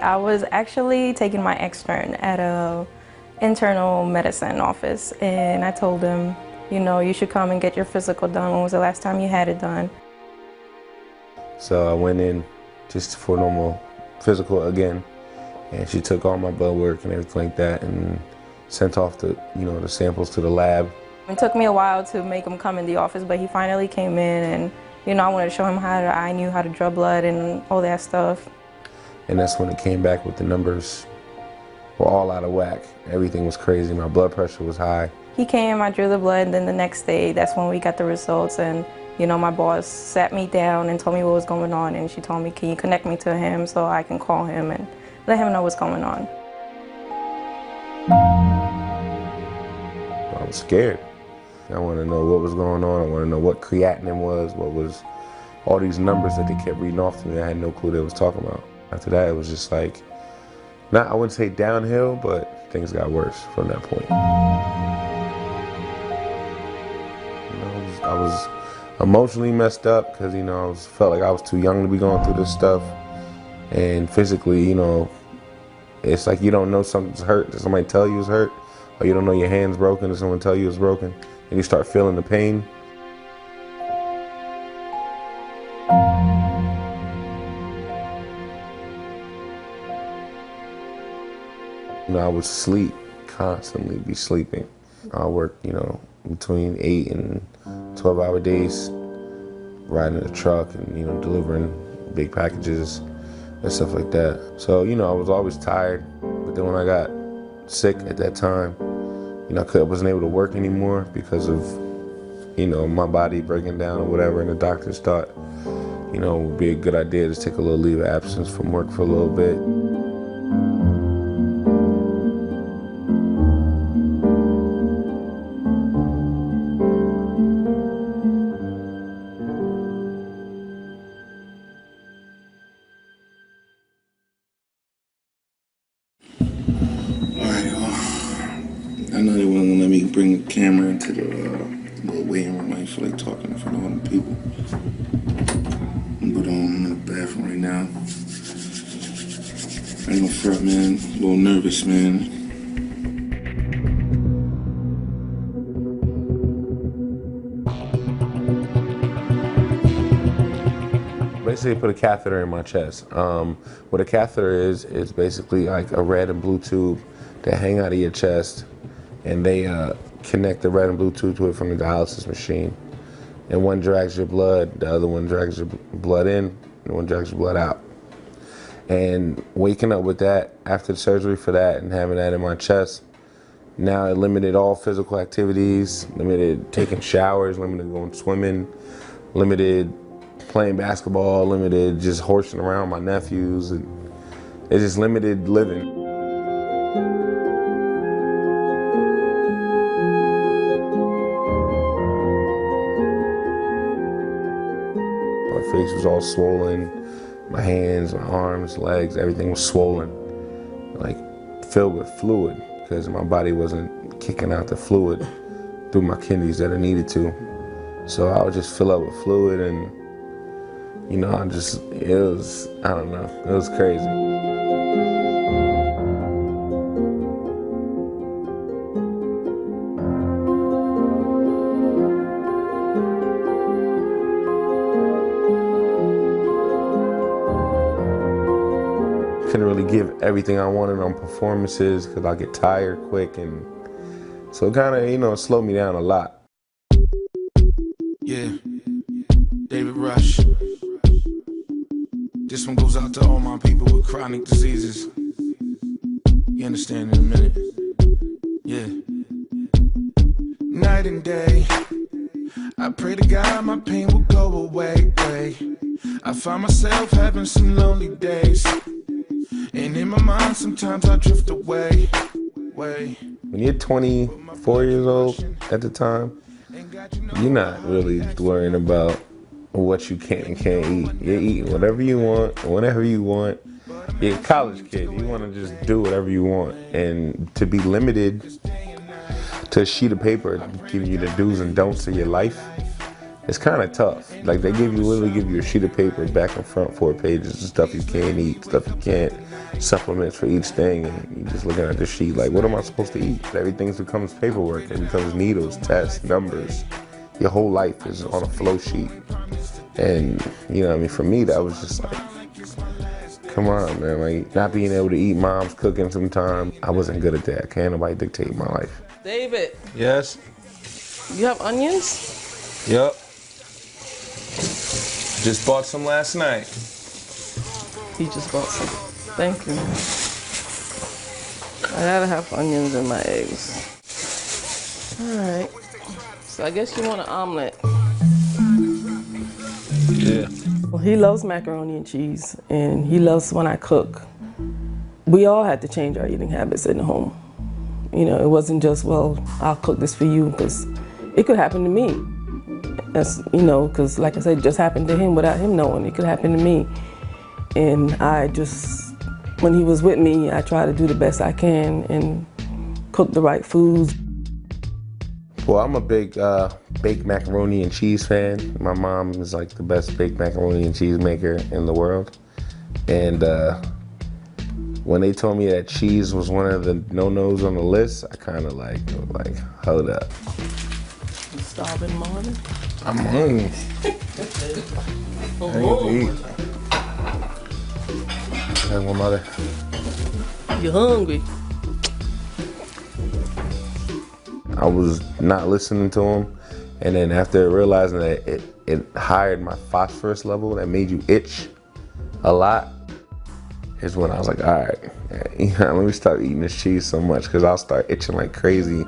I was actually taking my extern at a internal medicine office, and I told him, you know, you should come and get your physical done. When was the last time you had it done? So I went in just for normal physical again, and she took all my blood work and everything like that and sent off the, the samples to the lab. It took me a while to make him come in the office, but he finally came in, and I wanted to show him I knew how to draw blood and all that stuff. And that's when it came back with the numbers were all out of whack. Everything was crazy. My blood pressure was high. He came, I drew the blood, and then the next day, that's when we got the results. And my boss sat me down and told me what was going on, and she told me, can you connect me to him so I can call him and let him know what's going on. I was scared. I wanted to know what was going on. I wanted to know what creatinine was, what was all these numbers that they kept reading off to me. I had no clue they was talking about. After that, it was just like, I wouldn't say downhill, but things got worse from that point. I was emotionally messed up because, I felt like I was too young to be going through this stuff. And physically, it's like you don't know something's hurt. Does somebody tell you it's hurt? Or you don't know your hand's broken. Does someone tell you it's broken? And you start feeling the pain. I would sleep, constantly be sleeping. I work, between 8 and 12-hour days, riding a truck and, delivering big packages and stuff like that. So, I was always tired. But then when I got sick at that time, I wasn't able to work anymore because of, my body breaking down or whatever. And the doctors thought, it would be a good idea to take a little leave of absence from work for a little bit. I know they weren't gonna let me bring the camera into the little waiting room. I didn't feel like talking in front of all the people. But I'm in the bathroom right now. I ain't no front, man. A little nervous, man. Basically, put a catheter in my chest. What a catheter is basically like a red and blue tube that hang out of your chest, and they connect the red and blue tube to it from the dialysis machine. And one drags your blood, the other one drags your blood in, and one drags your blood out. And waking up with that after the surgery for that and having that in my chest, now it limited all physical activities, limited taking showers, limited going swimming, limited playing basketball, limited just horsing around my nephews. And it just limited living. My face was all swollen, my hands, my arms, legs, everything was swollen, like filled with fluid because my body wasn't kicking out the fluid through my kidneys that it needed to. So I would just fill up with fluid and it was, I don't know, it was crazy. Couldn't really give everything I wanted on performances because I get tired quick, and so it kind of, slowed me down a lot. Yeah, David Rush. This one goes out to all my people with chronic diseases. You understand in a minute? Yeah. Night and day, I pray to God my pain will go away. I find myself having some lonely days, and in my mind sometimes I drift away. When you're 24 years old at the time, you're not really worrying about what you can and can't eat. You're eating whatever you want, whenever you want. You're a college kid. You want to just do whatever you want. And to be limited to a sheet of paper giving you the do's and don'ts of your life, it's kind of tough. Like they literally give you a sheet of paper, back and front, 4 pages of stuff you can't eat, stuff you can't, supplements for each thing, and you're just looking at the sheet like, what am I supposed to eat? Everything becomes paperwork. It becomes needles, tests, numbers. Your whole life is on a flow sheet. And, you know what I mean, for me, that was just like, come on, man. Like, not being able to eat mom's cooking sometimes. I wasn't good at that. Can't nobody dictate my life. David. Yes? You have onions? Yup. Just bought some last night. He just bought some. Thank you. I gotta have onions in my eggs. All right. So I guess you want an omelet. Yeah. Well, he loves macaroni and cheese, and he loves when I cook. We all had to change our eating habits in the home. You know, it wasn't just, well, I'll cook this for you, because it could happen to me. That's, you know, because like I said, it just happened to him without him knowing. It could happen to me. And I just, when he was with me, I try to do the best I can and cook the right foods. Well, I'm a big baked macaroni and cheese fan. My mom is like the best baked macaroni and cheese maker in the world. And when they told me that cheese was one of the no-nos on the list, I kind of like, hold up. You starving, Marvin? I'm hungry. I need to eat. Hey, my mother. You hungry? I was not listening to him, and then after realizing that it highed my phosphorus level, that made you itch a lot, is when I was like, all right, let me stop eating this cheese so much, because I'll start itching like crazy.